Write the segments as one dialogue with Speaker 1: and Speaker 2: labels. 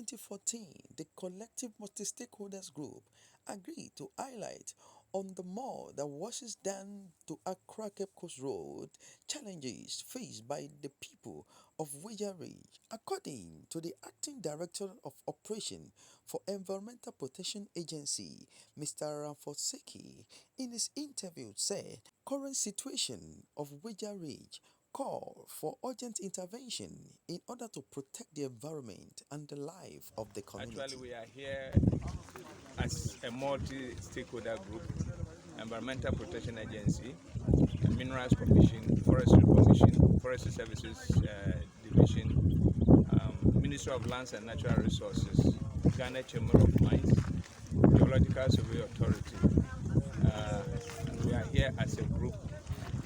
Speaker 1: 2014, the Collective Multistakeholders Group agreed to highlight on the mall that washes down to Accra Cape Coast Road challenges faced by the people of Weija Ridge. According to the Acting Director of Operation for Environmental Protection Agency, Mr. Ranford Sekyi, in his interview said current situation of Weija Ridge call for urgent intervention in order to protect the environment and the life of the community.
Speaker 2: Actually, we are here as a multi-stakeholder group, Environmental Protection Agency, Minerals Commission, Forestry Commission, Forestry Services Division, Ministry of Lands and Natural Resources, Ghana Chamber of Mines, Geological Survey Authority. We are here as a group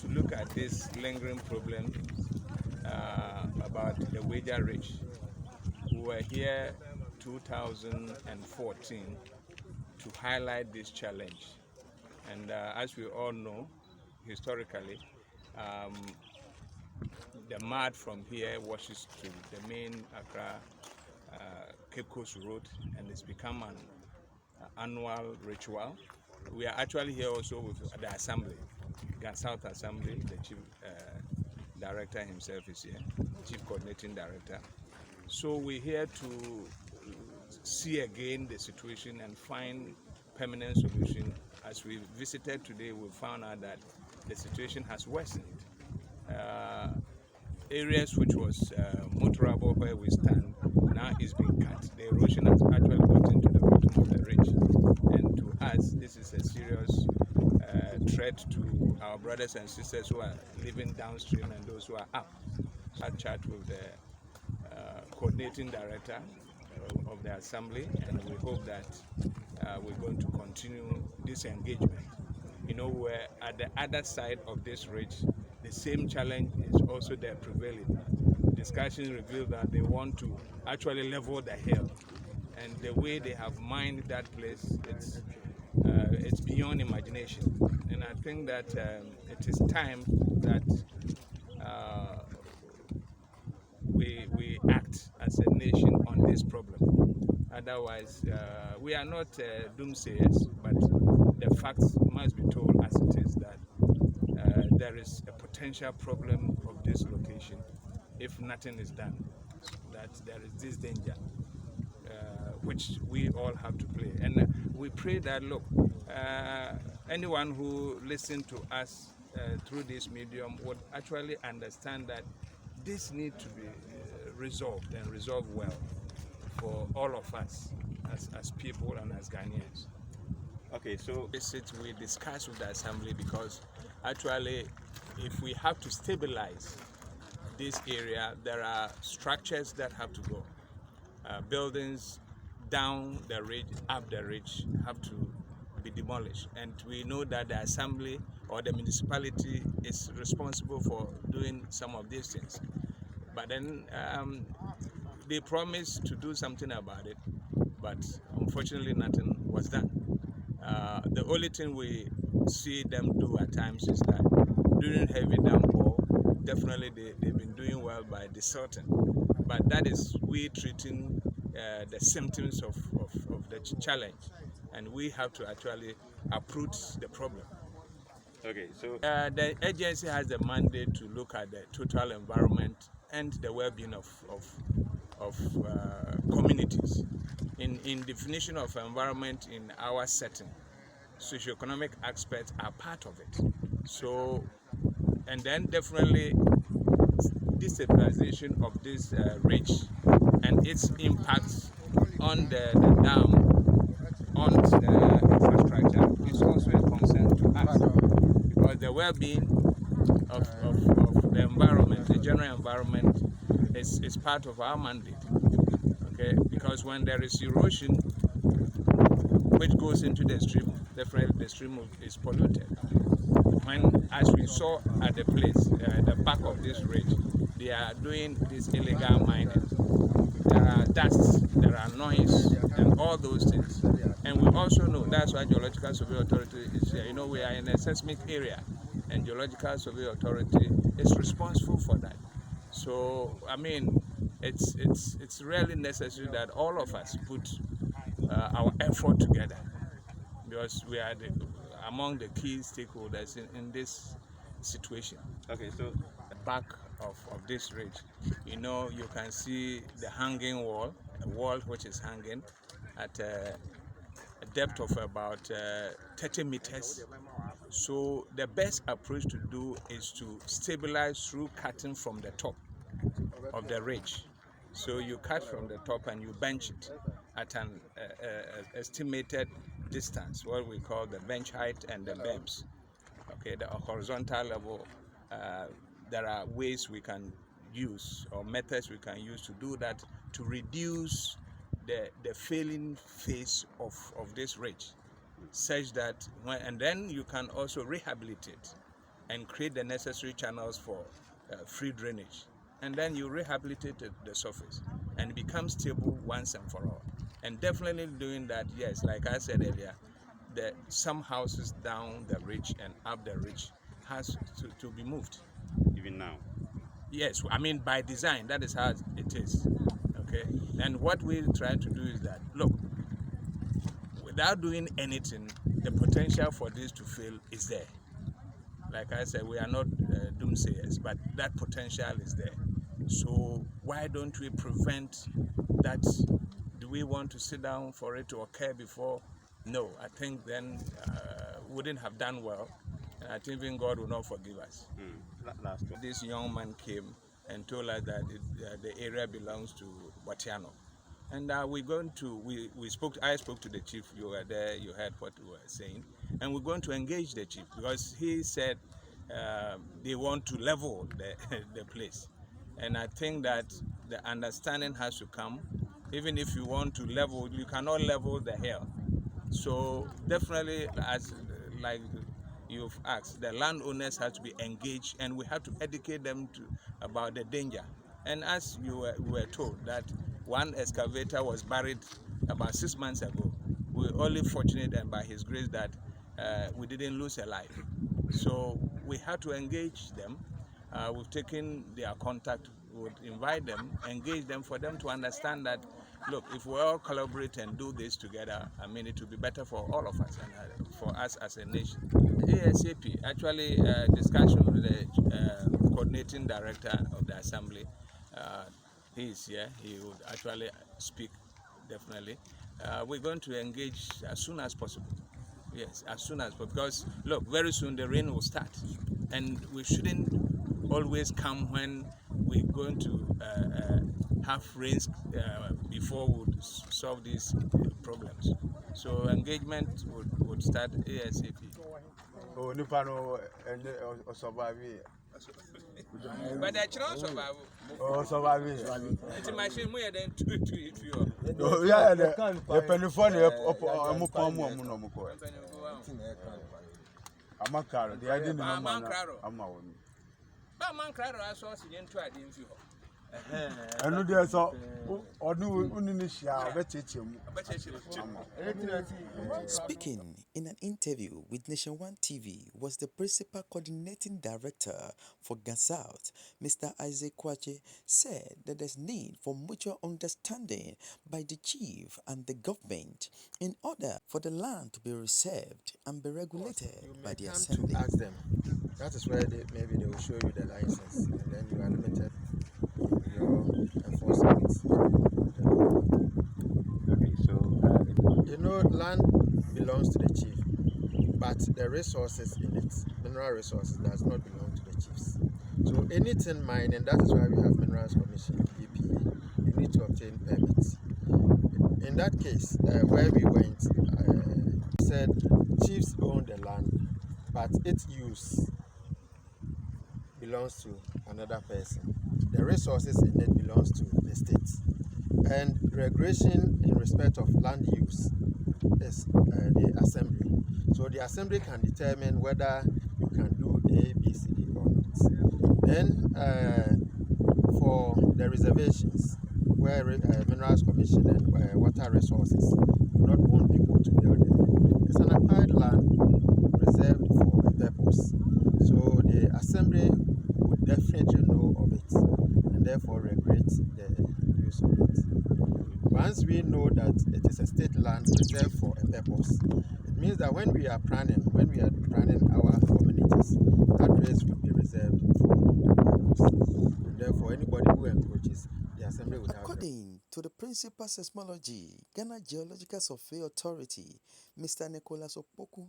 Speaker 2: to look at this lingering problem about the Weija Ridge. We were here 2014 to highlight this challenge. And as we all know, historically, the mud from here washes to the main Accra Cape Coast Road, and it's become an annual ritual. We are actually here also with the Assembly, Ghana South Assembly. The Chief Director himself is here, Chief Coordinating Director. So we're here to see again the situation and find permanent solution. As we visited today, we found out that the situation has worsened. Areas which was motorable where we stand now is being cut. The erosion has actually gotten to the bottom of the ridge, and to us this is a serious threat to our brothers and sisters who are living downstream and those who are up. I chat with the coordinating director of the assembly, and we hope that we're going to continue this engagement. You know, we're at the other side of this ridge. The same challenge is also there prevailing. Discussions reveal that they want to actually level the hill, and the way they have mined that place, it's beyond imagination. And I think that it is time that we act as a nation on this problem. Otherwise, we are not doomsayers, but the facts must be told as it is that there is a potential problem of this location if nothing is done, that there is this danger which we all have to play. And we pray that, look, anyone who listens to us through this medium would actually understand that this needs to be resolved and resolved well for all of us as people and as Ghanaians. Okay, so we discuss with the assembly, because actually if we have to stabilize this area, there are structures that have to go. Buildings down the ridge, up the ridge have to be demolished, and we know that the assembly or the municipality is responsible for doing some of these things. But then they promised to do something about it, but unfortunately nothing was done. The only thing we see them do at times is that during heavy downpour, definitely they've been doing well by desilting, but that is we treating the symptoms of the challenge, and we have to actually approach the problem. Okay, so the agency has the mandate to look at the total environment and the well-being of communities. In definition of environment in our setting, socioeconomic aspects are part of it. So, and then definitely destabilization of this ridge and its impacts on the dam, on the infrastructure is also a concern to us, because the well-being of the environment, the general environment, is part of our mandate. Okay, because when there is erosion which goes into the stream, definitely the stream is polluted. When, as we saw at the place, the back of this ridge, they are doing this illegal mining. There are dust, there are noise, and all those things. And we also know that's why Geological Survey Authority is here. You know, we are in a seismic area, and Geological Survey Authority is responsible for that. So, I mean, it's really necessary that all of us put our effort together, because we are among the key stakeholders in this situation.
Speaker 3: Okay, so
Speaker 2: Back of this ridge, you can see the hanging wall, a wall which is hanging at a depth of about 30 meters. So the best approach to do is to stabilize through cutting from the top of the ridge. So you cut from the top and you bench it at an estimated distance, what we call the bench height and the beams. Okay, the horizontal level, there are ways we can use or methods we can use to do that, to reduce the failing phase of this ridge, such that and then you can also rehabilitate and create the necessary channels for free drainage, and then you rehabilitate the surface and become stable once and for all. And definitely doing that, yes, like I said earlier, some houses down the ridge and up the ridge has to be moved.
Speaker 3: even now,
Speaker 2: Yes, I mean by design, that is how it is. Okay, and what we try to do is that, look, without doing anything, the potential for this to fail is there. Like I said, we are not doomsayers, but that potential is there. So why don't we prevent that? Do we want to sit down for it to occur before? No, I think then wouldn't have done well, and I think even God will not forgive us.
Speaker 3: last one.
Speaker 2: This young man came and told us that the area belongs to Watiano. And I spoke to the chief. You were there, you heard what we were saying. And we're going to engage the chief, because he said they want to level the place. And I think that the understanding has to come. Even if you want to level, you cannot level the hill. So definitely, as like you've asked, the landowners have to be engaged, and we have to educate them about the danger. And as we were told that one excavator was buried about 6 months ago, we were only fortunate, and by his grace, that we didn't lose a life. So we had to engage them. We've taken their contact, would invite them, engage them, for them to understand that, look, if we all collaborate and do this together, I mean, it will be better for all of us and for us as a nation. ASAP, actually, discussion with the coordinating director of the assembly. He is here. He would actually speak, definitely. We're going to engage as soon as possible. Yes, as soon as possible. Because, look, very soon the rain will start. And we shouldn't always come when we're going to have rains before we would solve these problems. So engagement would start ASAP.
Speaker 4: Oh, Nupano and survive.
Speaker 2: But I cannot survive.
Speaker 4: Oh, survive.
Speaker 2: It's my shame more than to if you
Speaker 4: Oh, yeah, the penny for the Mukamu. I'm a car, the idea I'm on.
Speaker 2: But man, crowd, I saw in tried in you.
Speaker 4: I know there's or do Unisha, bet him.
Speaker 1: Speaking in an interview with Nation One TV was the principal coordinating director for Gansouth, Mr. Isaac Kwache, said that there's need for mutual understanding by the chief and the government in order for the land to be reserved and be regulated by the assembly.
Speaker 5: To ask them. That is where maybe they will show you the license, and then you are limited in your enforcement.
Speaker 3: Okay, so
Speaker 5: Land belongs to the chief, but the resources in it, mineral resources, does not belong to the chiefs. So anything mining, that is why we have Minerals Commission, EPA. You need to obtain permits. In that case, where we went, said chiefs own the land, but its use belongs to another person. The resources in it belongs to the state. And regulation in respect of land use is the assembly. So the assembly can determine whether you can do A, B, C, D or not. Then for the reservations, where Minerals Commission and water resources do not want people to build there. It's an acquired land reserved for a purpose. So the assembly would definitely know of it and therefore regulate the once we know that it is a state land reserved for a purpose, it means that when we are planning our communities, that place will be reserved for that purpose. And therefore, anybody who encroaches, the assembly will have.
Speaker 1: According to the Principal Seismology, Ghana Geological Survey Authority, Mr. Nicholas Opoku,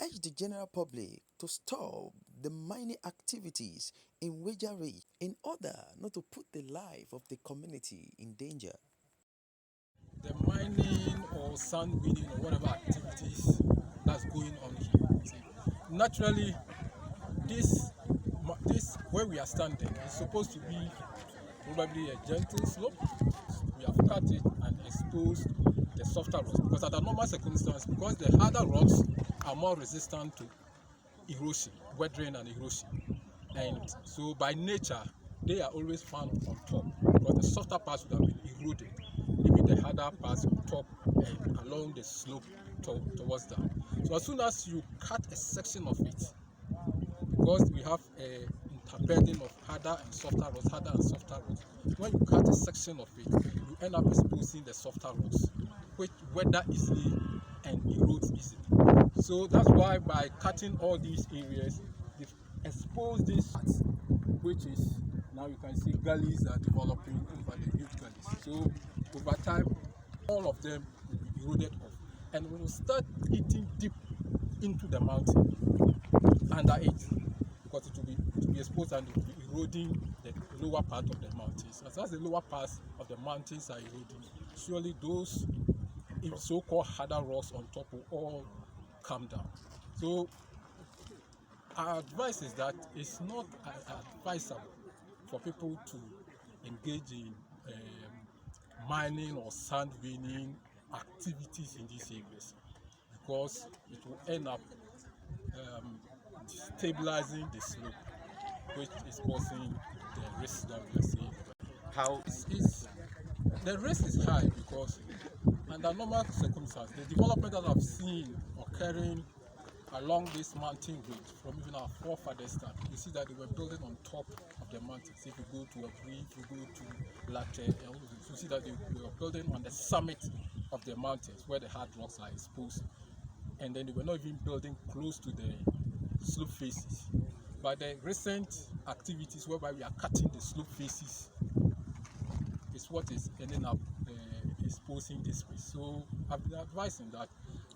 Speaker 1: urged the general public to stop the mining activities in Weija Ridge in order not to put the life of the community in danger.
Speaker 6: The mining or sand winning or whatever activities that's going on here. See, naturally, this where we are standing is supposed to be probably a gentle slope. We have cut it and exposed the softer rocks because under normal circumstances, because the harder rocks are more resistant to erosion, weathering and erosion. And so by nature, they are always found on top because the softer parts would have been eroded, leaving the harder parts on top and along the slope towards down. So as soon as you cut a section of it, because we have a interbedding of harder and softer rocks, when you cut a section of it, you end up exposing the softer rocks, which weather easily and erodes easily. So that's why by cutting all these areas, they've exposed this, which is now you can see gullies are developing over the huge gullies. So over time, all of them will be eroded off, and we will start eating deep into the mountain under it, because it will be exposed and it will be eroding the lower part of the mountains. As the lower parts of the mountains are eroding, surely those so-called harder rocks on top will all come down. So our advice is that it's not advisable for people to engage in mining or sand winning activities in these areas, because it will end up stabilizing the slope, which is causing the risk that we are seeing.
Speaker 3: How
Speaker 6: The risk is high because under normal circumstances, the development that I've seen occurring along this mountain ridge from even our forefathers' time, you see that they were building on top of the mountains. If you go to Accra, if you go to Latte, you see that they were building on the summit of the mountains where the hard rocks are exposed. And then they were not even building close to the slope faces. But the recent activities whereby we are cutting the slope faces is what is ending up exposing this space. So I've been advising that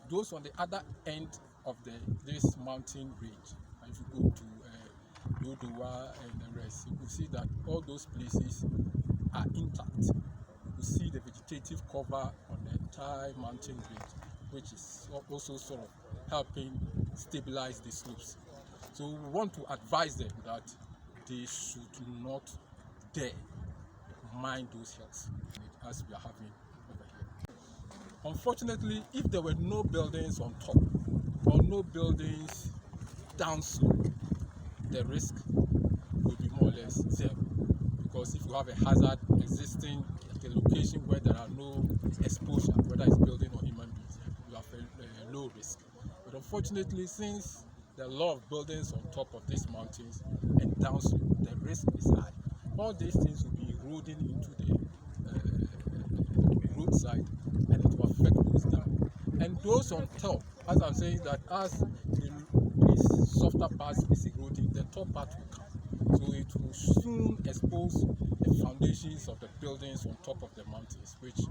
Speaker 6: those on the other end of this mountain range, if you go to Dodowa and the rest, you will see that all those places are intact. You will see the vegetative cover on the entire mountain range, which is also sort of helping stabilize the slopes. So we want to advise them that they should not dare mine those hills as we are having over here. Unfortunately, if there were no buildings on top or no buildings downslope, the risk would be more or less zero. Because if you have a hazard existing at a location where there are no exposure, whether it's building or human beings, you have a low risk. But unfortunately, since there are a lot of buildings on top of these mountains and downslope, the risk is high. All these things will be eroding into the roadside, and it will affect those down. And those on top, as I'm saying, that as this softer part is eroding, the top part will come. So it will soon expose the foundations of the buildings on top of the mountains, which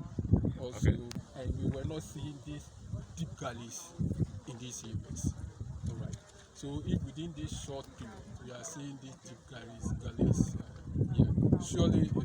Speaker 6: also, and we were not seeing these deep gullies in these areas. All right. So if within this short period we are seeing these deep gullies, surely it will